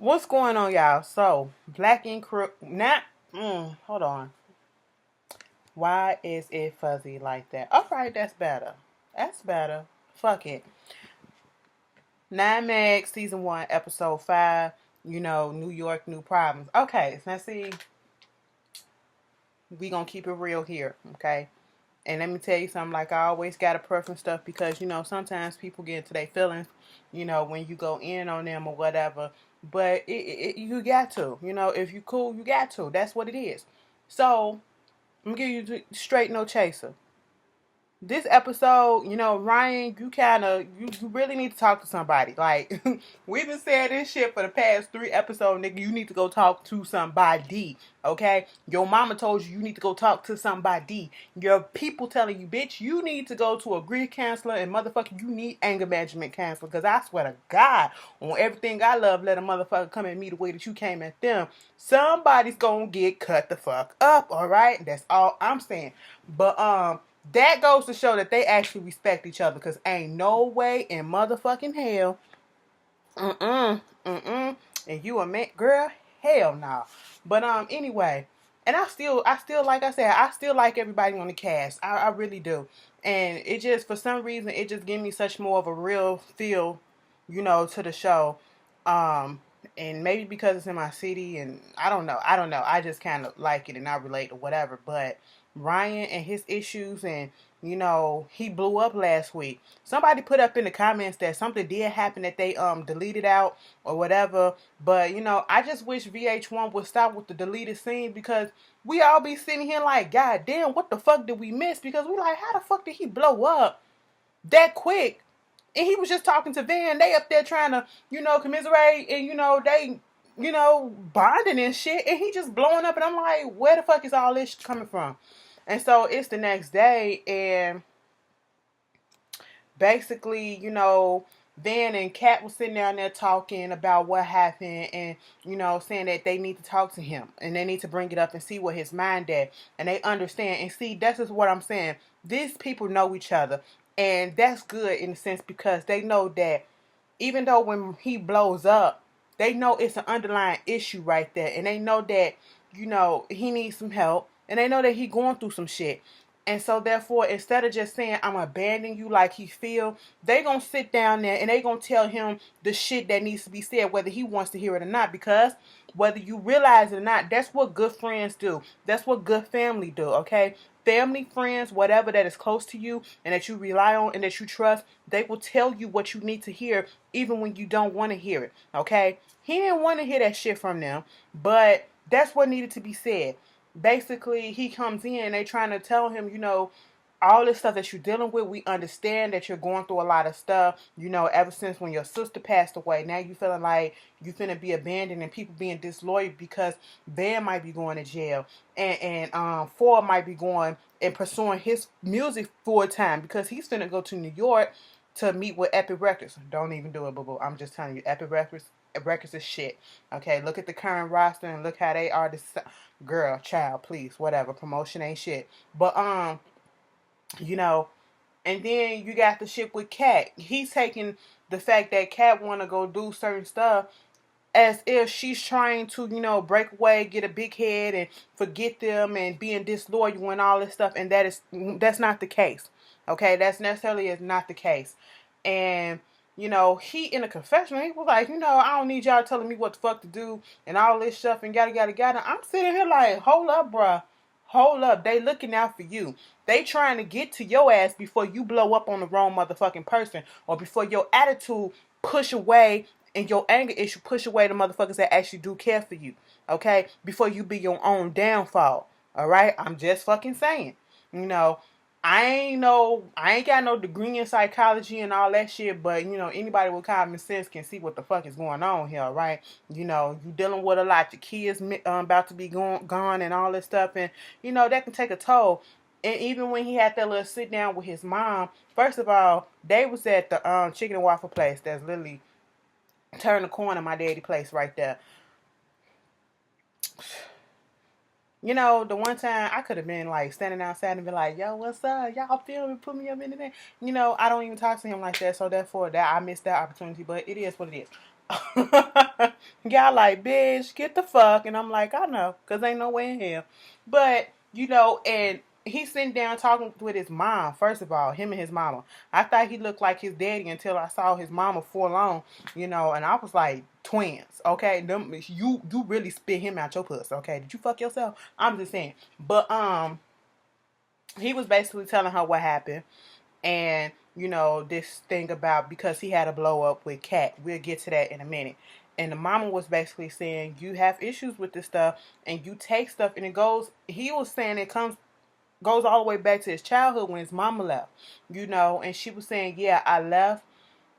What's going on, y'all? So, Black Ink Crew, not, hold on. Why is it fuzzy like that? Alright, that's better. That's better. Fuck it. 9 Meg, Season 1, Episode 5, New York, New Problems. Okay, so now see, we gonna keep it real here, okay? And let me tell you something, like I always gotta preference stuff because, sometimes people get into their feelings, when you go in on them or whatever. But you got to, if you cool, you got to. That's what it is. So, I'm gonna give you straight no chaser. This episode, Ryan, you really need to talk to somebody. Like we've been saying this shit for the past 3 episodes, nigga. You need to go talk to somebody. Okay? Your mama told you need to go talk to somebody. Your people telling you, bitch, you need to go to a grief counselor and motherfucker, you need anger management counselor. Cause I swear to God, on everything I love, let a motherfucker come at me the way that you came at them. Somebody's gonna get cut the fuck up, alright? That's all I'm saying. But that goes to show that they actually respect each other. Cause ain't no way in motherfucking hell. And you a man, girl? Hell no. Nah. But anyway, and I still like I said, I still like everybody on the cast. I really do. And it just for some reason it just gave me such more of a real feel, to the show. And maybe because it's in my city and I don't know. I just kind of like it and I relate or whatever. But Ryan and his issues and he blew up last week. Somebody put up in the comments that something did happen that they deleted out or whatever. But I just wish VH1 would stop with the deleted scene because we all be sitting here like, God damn, what the fuck did we miss? Because we like, how the fuck did he blow up that quick? And he was just talking to Van. They up there trying to, commiserate and they bonding and shit. And he just blowing up and I'm like, where the fuck is all this coming from? And so it's the next day and basically, Van and Kat was sitting down there talking about what happened and, saying that they need to talk to him and they need to bring it up and see what his mind at. And they understand. And see, this is what I'm saying. These people know each other. And that's good in a sense because they know that even though when he blows up, they know it's an underlying issue right there. And they know that, he needs some help. And they know that he going through some shit. And so therefore, instead of just saying, I'm abandoning you like he feel, they going to sit down there and they going to tell him the shit that needs to be said, whether he wants to hear it or not. Because whether you realize it or not, that's what good friends do. That's what good family do, okay? Family, friends, whatever that is close to you and that you rely on and that you trust, they will tell you what you need to hear even when you don't want to hear it, okay? He didn't want to hear that shit from them, but that's what needed to be said. Basically, he comes in and they trying to tell him, all this stuff that you're dealing with, we understand that you're going through a lot of stuff, ever since when your sister passed away. Now you feeling like you finna be abandoned and people being disloyal because Van might be going to jail and Ford might be going and pursuing his music full time because he's finna go to New York to meet with Epic Records. Don't even do it, boo boo. I'm just telling you, Epic Records is shit. Okay, look at the current roster and look how they are. This girl, child, please, whatever. Promotion ain't shit. But you know, and then you got the shit with Kat. He's taking the fact that Kat want to go do certain stuff as if she's trying to, break away, get a big head, and forget them, and being disloyal and all this stuff. And that's not the case. Okay, that's necessarily is not the case. And he in a confessional, he was like, I don't need y'all telling me what the fuck to do and all this stuff and yada yada yada. I'm sitting here like, hold up, bruh. Hold up. They looking out for you. They trying to get to your ass before you blow up on the wrong motherfucking person or before your attitude push away and your anger issue push away the motherfuckers that actually do care for you. Okay? Before you be your own downfall. Alright? I'm just fucking saying. I ain't got no degree in psychology and all that shit, but anybody with common sense can see what the fuck is going on here, right? You dealing with a lot. Your kids about to be gone and all this stuff, and that can take a toll. And even when he had that little sit down with his mom, first of all, they was at the chicken and waffle place that's literally turn the corner, my daddy place right there. The one time I could have been like standing outside and be like, yo, what's up? Y'all feel me? Put me up in there. I don't even talk to him like that. So therefore that I missed that opportunity, but it is what it is. Y'all like, bitch, get the fuck. And I'm like, I know, because ain't no way in hell. But, and he's sitting down talking with his mom. First of all, him and his mama. I thought he looked like his daddy until I saw his mama full on, and I was like, twins, okay? You really spit him out your puss, okay? Did you fuck yourself? I'm just saying. But, he was basically telling her what happened. And, this thing about because he had a blow up with Kat. We'll get to that in a minute. And the mama was basically saying, you have issues with this stuff and you take stuff and he was saying goes all the way back to his childhood when his mama left, and she was saying, yeah, I left,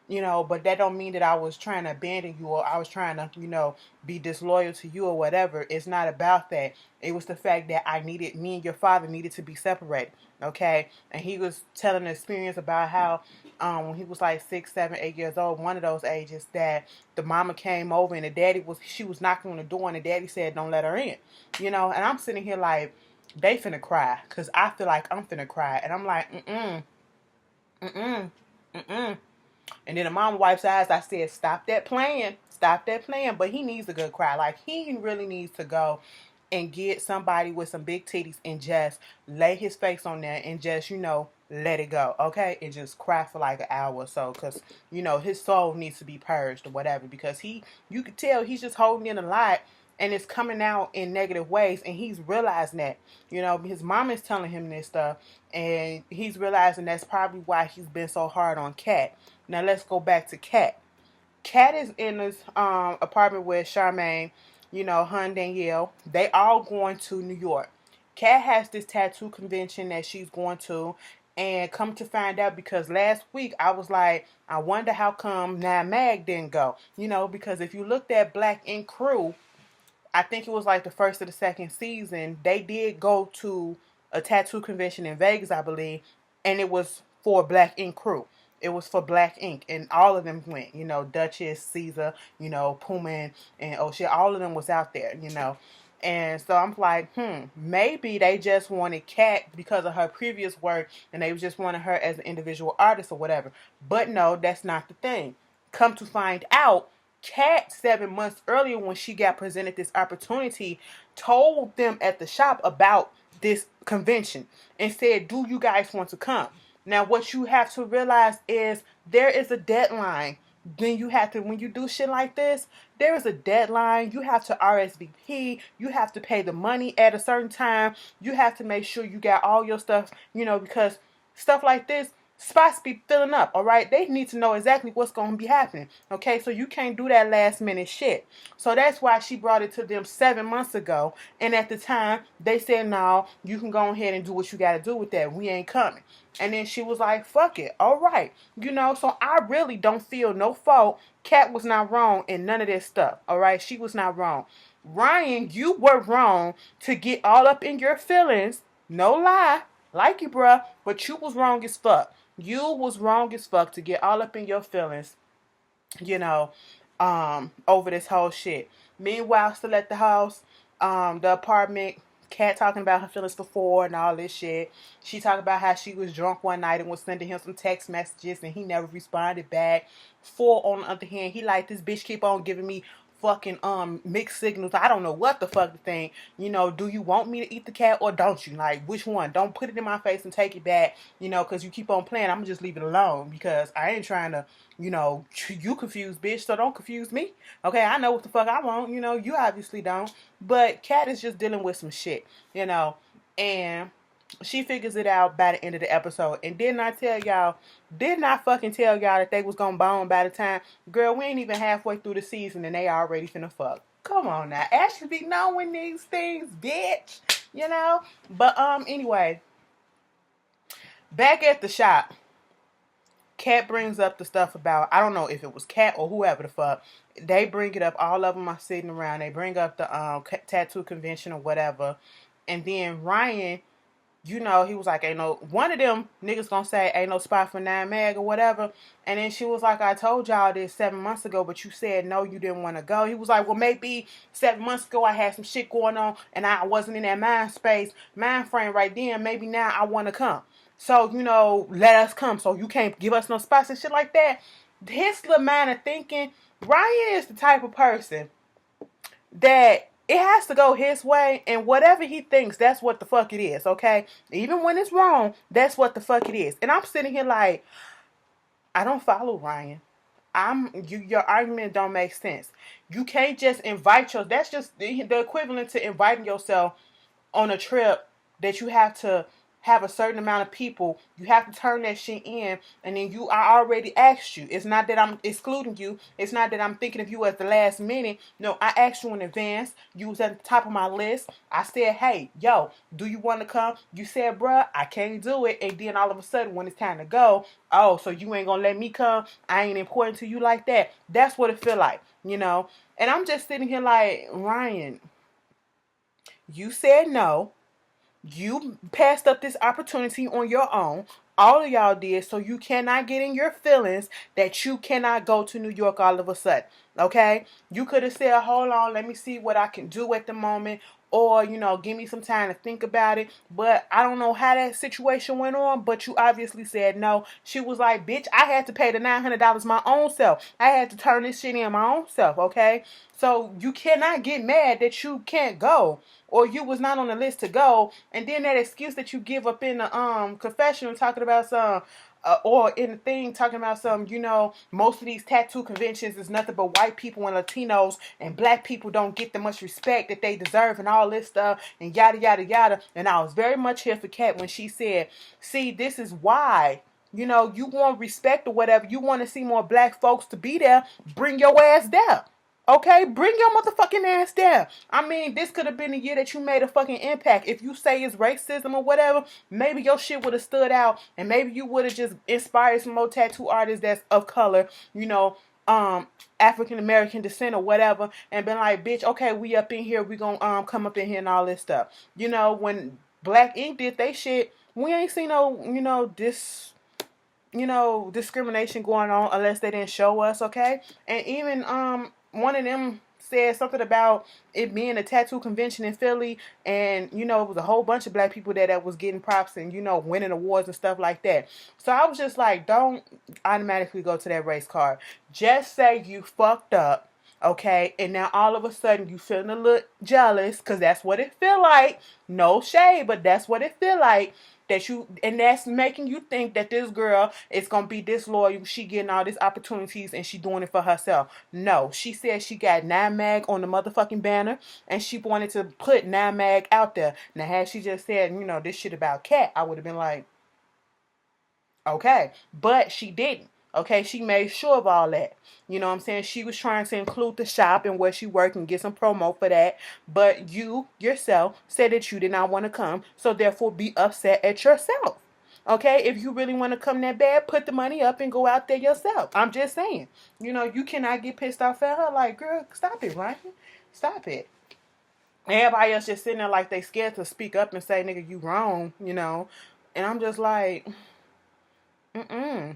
but that don't mean that I was trying to abandon you or I was trying to, be disloyal to you or whatever. It's not about that. It was the fact that me and your father needed to be separated. Okay. And he was telling the experience about how, when he was like 6, 7, 8 years old, one of those ages, that the mama came over and she was knocking on the door and the daddy said, don't let her in, and I'm sitting here like, they finna cry. Cause I feel like I'm finna cry. And I'm like, And then the mom wipes her eyes. I said, stop that playing. Stop that playing. But he needs a good cry. Like, he really needs to go and get somebody with some big titties and just lay his face on there and just, let it go. Okay? And just cry for like an hour or so. Because, his soul needs to be purged or whatever. Because you could tell he's just holding in a lot. And it's coming out in negative ways. And he's realizing that. His mom is telling him this stuff. And he's realizing that's probably why he's been so hard on Kat. Now let's go back to Kat. Kat is in this apartment with Charmaine, her and Danielle. They all going to New York. Kat has this tattoo convention that she's going to. And come to find out, because last week I was like, I wonder how come Nine Mag didn't go. Because if you looked at Black Ink Crew, I think it was like the first or the second season, they did go to a tattoo convention in Vegas, I believe, and it was for Black Ink Crew. It was for Black Ink, and all of them went, Duchess, Caesar, Puma, and oh shit, all of them was out there, And so I'm like, maybe they just wanted Kat because of her previous work, and they just wanted her as an individual artist or whatever. But no, that's not the thing. Come to find out, Kat, 7 months earlier when she got presented this opportunity, told them at the shop about this convention and said, do you guys want to come? Now, what you have to realize is there is a deadline. Then when you do shit like this, there is a deadline. You have to RSVP. You have to pay the money at a certain time. You have to make sure you got all your stuff, because stuff like this, spots be filling up, all right? They need to know exactly what's going to be happening, okay? So you can't do that last minute shit. So that's why she brought it to them 7 months ago. And at the time, they said, no, you can go ahead and do what you got to do with that. We ain't coming. And then she was like, fuck it. All right. So I really don't feel no fault. Kat was not wrong in none of this stuff, all right? She was not wrong. Ryan, you were wrong to get all up in your feelings. No lie. Like you, bruh. But you was wrong as fuck. You was wrong as fuck to get all up in your feelings, over this whole shit. Meanwhile, still at the house, the apartment, Kat talking about her feelings before and all this shit. She talked about how she was drunk one night and was sending him some text messages and he never responded back. On the other hand, he like, this bitch keep on giving me fucking mixed signals. I don't know what the fuck to think. Do you want me to eat the cat or don't you? Like, which one? Don't put it in my face and take it back, because you keep on playing. I'm gonna just leave it alone because I ain't trying to, you confused, bitch, so don't confuse me. Okay, I know what the fuck I want, you obviously don't. But Kat is just dealing with some shit, and she figures it out by the end of the episode. And didn't I fucking tell y'all that they was gonna bone by the time? Girl, we ain't even halfway through the season and they already finna fuck. Come on now. Ashley be knowing these things, bitch. But anyway. Back at the shop, Kat brings up the stuff about, I don't know if it was Kat or whoever the fuck. They bring it up. All of them are sitting around. They bring up the tattoo convention or whatever. And then Ryan, he was like, ain't no, one of them niggas gonna say, ain't no spot for Nine Mag or whatever. And then she was like, I told y'all this 7 months ago, but you said no, you didn't want to go. He was like, well, maybe 7 months ago I had some shit going on and I wasn't in that mind frame right then. Maybe now I want to come. So, let us come. So you can't give us no spots and shit like that. His little mind of thinking, Ryan is the type of person that it has to go his way, and whatever he thinks, that's what the fuck it is, okay? Even when it's wrong, that's what the fuck it is. And I'm sitting here like, I don't follow Ryan. Your argument don't make sense. You can't just invite your, that's just the equivalent to inviting yourself on a trip that you have to have a certain amount of people. You have to turn that shit in, and then I already asked you. It's not that I'm excluding you. It's not that I'm thinking of you at the last minute. No, I asked you in advance. You was at the top of my list. I said, hey, yo, do you want to come? You said, bruh, I can't do it. And then all of a sudden, when it's time to go, oh, so you ain't gonna let me come? I ain't important to you like that. That's what it feel like, you know? And I'm just sitting here like, Ryan, you said no. You passed up this opportunity on your own. All of y'all did, so you cannot get in your feelings that you cannot go to New York all of a sudden. Okay? You could have said, hold on, let me see what I can do at the moment. Or, give me some time to think about it. But I don't know how that situation went on, but you obviously said no. She was like, bitch, I had to pay the $900 my own self. I had to turn this shit in my own self, okay? So you cannot get mad that you can't go, or you was not on the list to go, and then that excuse that you give up in the confessional talking about some or in the thing talking about some, most of these tattoo conventions is nothing but white people and Latinos, and black people don't get the much respect that they deserve and all this stuff and yada yada yada. And I was very much here for Kat when she said, see, this is why, you want respect or whatever, you want to see more black folks to be there, bring your ass there. Okay, bring your motherfucking ass down. I mean, this could have been the year that you made a fucking impact. If you say it's racism or whatever, maybe your shit would have stood out, and maybe you would have just inspired some more tattoo artists that's of color, African American descent or whatever, and been like, bitch, okay, we up in here, we gonna come up in here and all this stuff. When Black Ink did they shit, we ain't seen no, discrimination going on unless they didn't show us, okay? And even one of them said something about it being a tattoo convention in Philly, and it was a whole bunch of black people there that was getting props and winning awards and stuff like that. So I was just like, don't automatically go to that race card. Just say you fucked up, okay? And now all of a sudden you feeling a little jealous, because that's what it feel like. No shade, but that's what it feel like. And that's making you think that this girl is gonna be disloyal. She getting all these opportunities and she doing it for herself. No, she said she got 9mag on the motherfucking banner, and she wanted to put 9mag out there. Now, had she just said, this shit about Kat, I would have been like, okay, but she didn't. Okay, she made sure of all that. You know what I'm saying? She was trying to include the shop and where she worked and get some promo for that. But you yourself said that you did not want to come, so therefore be upset at yourself. Okay, if you really want to come that bad, put the money up and go out there yourself. I'm just saying. You cannot get pissed off at her. Like, girl, stop it, right? Stop it. Everybody else just sitting there like they scared to speak up and say, nigga, you wrong. And I'm just like, Where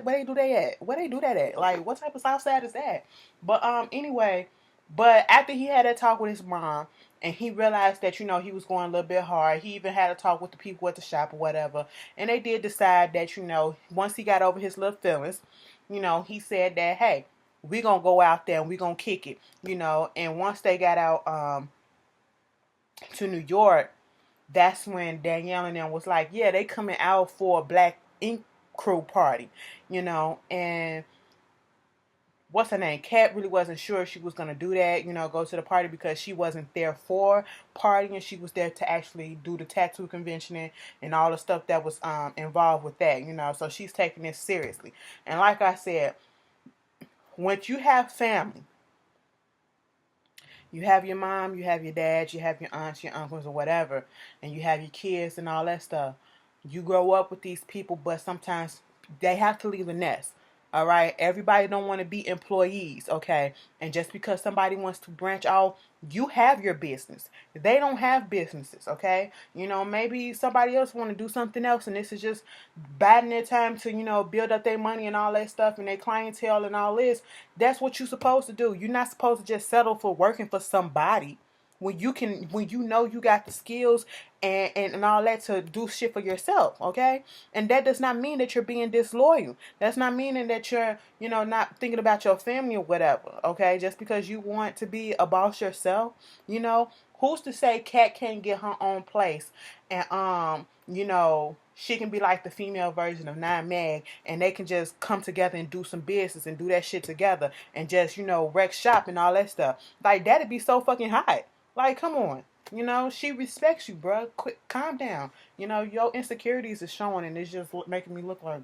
they do they at? Where they do that at? Like, what type of South Side is that? But anyway, but after he had that talk with his mom, and he realized that he was going a little bit hard. He even had a talk with the people at the shop or whatever, and they did decide that once he got over his little feelings, he said that, hey, we gonna go out there and we gonna kick it, And once they got out to New York, that's when Danielle and them was like, yeah, they coming out for a Black Ink Crew party, and what's her name? Kat really wasn't sure if she was gonna do that, go to the party, because she wasn't there for partying. She was there to actually do the tattoo convention and all the stuff that was involved with that, so she's taking this seriously. And like I said, once you have family, you have your mom, you have your dad, you have your aunts, your uncles, or whatever, and you have your kids and all that stuff. You grow up with these people, but sometimes they have to leave the nest. All right, everybody don't want to be employees, okay? And just because somebody wants to branch out, you have your business. They don't have businesses, okay? Maybe somebody else want to do something else, and this is just biding their time to, build up their money and all that stuff and their clientele and all this. That's what you're supposed to do. You're not supposed to just settle for working for somebody when you know you got the skills and all that to do shit for yourself, okay? And that does not mean that you're being disloyal. That's not meaning that you're, not thinking about your family or whatever, okay? Just because you want to be a boss yourself, who's to say Kat can't get her own place and she can be like the female version of Nine Mag, and they can just come together and do some business and do that shit together and just, wreck shop and all that stuff. Like, that'd be so fucking hot. Like, come on. She respects you, bro. Quick, calm down. Your insecurities is showing, and it's just making me look like.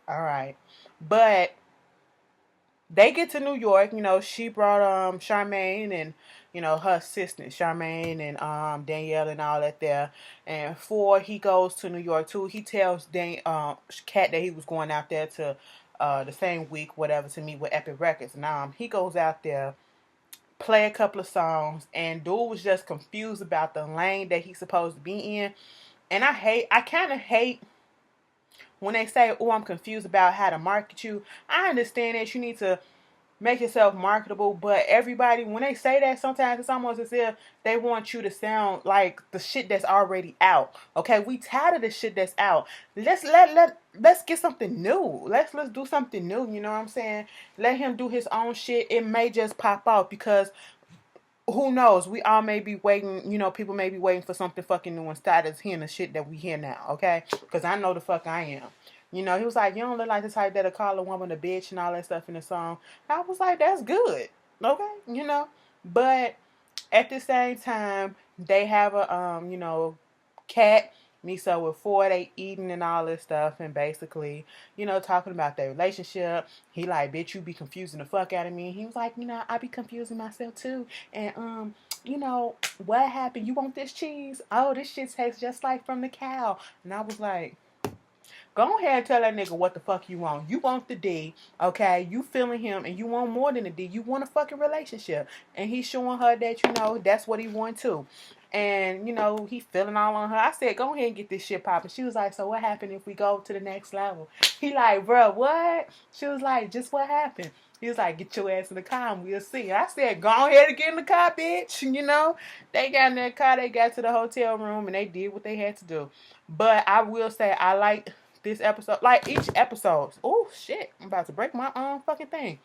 All right, but they get to New York. She brought Charmaine and her assistant Charmaine and Danielle and all that there. And before he goes to New York too, he tells Kat that he was going out there to the same week, whatever, to meet with Epic Records. And he goes out there, play a couple of songs, and dude was just confused about the lane that he's supposed to be in. And I kind of hate when they say, oh, I'm confused about how to market you. I understand that you need to make yourself marketable, but everybody, when they say that, sometimes it's almost as if they want you to sound like the shit that's already out. Okay, we tired of the shit that's out. Let's get something new. Let's do something new. You know what I'm saying? Let him do his own shit. It may just pop out because who knows? We all may be waiting, people may be waiting for something fucking new instead of hearing the shit that we hear now, okay? Because I know the fuck I am. He was like, you don't look like the type that'll call a woman a bitch and all that stuff in the song. I was like, that's good, okay? But at the same time, they have a, Kat meets up with Ford, they eating and all this stuff, and basically, talking about their relationship. He like, bitch, you be confusing the fuck out of me. He was like, I be confusing myself too. And what happened? You want this cheese? Oh, this shit tastes just like from the cow. And I was like, go ahead and tell that nigga what the fuck you want. You want the D, okay? You feeling him, and you want more than the D. You want a fucking relationship. And he's showing her that, that's what he want too. And, he feeling all on her. I said, go ahead and get this shit popping. She was like, so what happened if we go to the next level? He like, bro, what? She was like, just what happened? He was like, get your ass in the car and we'll see. I said, go ahead and get in the car, bitch. They got in their car. They got to the hotel room and they did what they had to do. But I will say, I like this episode, like each episode. Oh shit, I'm about to break my own fucking thing.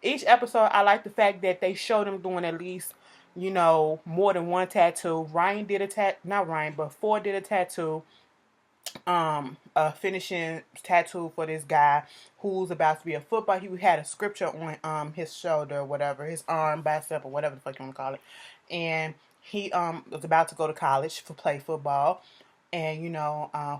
Each episode, I like the fact that they show them doing at least, more than one tattoo. Ryan did a not Ryan, but Ford did a tattoo. A finishing tattoo for this guy who's about to be a football. He had a scripture on his shoulder or whatever, his arm, bicep, or whatever the fuck you want to call it. And he was about to go to college to play football. And,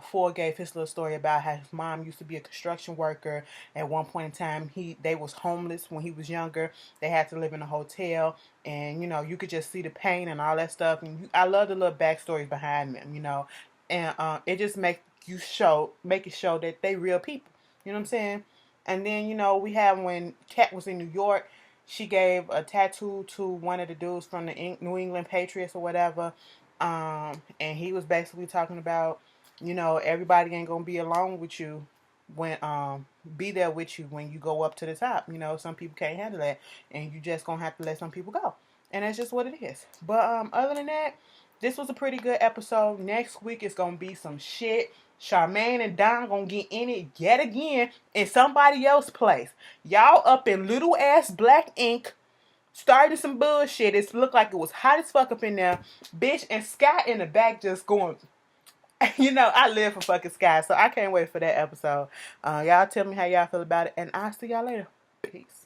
Ford gave his little story about how his mom used to be a construction worker. At one point in time, they was homeless when he was younger. They had to live in a hotel. And, you could just see the pain and all that stuff. And I love the little backstories behind them, And it just make it show that they real people. You know what I'm saying? And then, we have when Kat was in New York, she gave a tattoo to one of the dudes from the New England Patriots or whatever. And he was basically talking about, everybody ain't gonna be along with you when be there with you when you go up to the top. Some people can't handle that, and you just gonna have to let some people go. And that's just what it is. But other than that, this was a pretty good episode. Next week is gonna be some shit. Charmaine and Don gonna get in it yet again in somebody else's place. Y'all up in little ass black ink, starting some bullshit. It looked like it was hot as fuck up in there. Bitch, and Sky in the back just going, I live for fucking Sky, so I can't wait for that episode. Y'all tell me how y'all feel about it, and I'll see y'all later. Peace.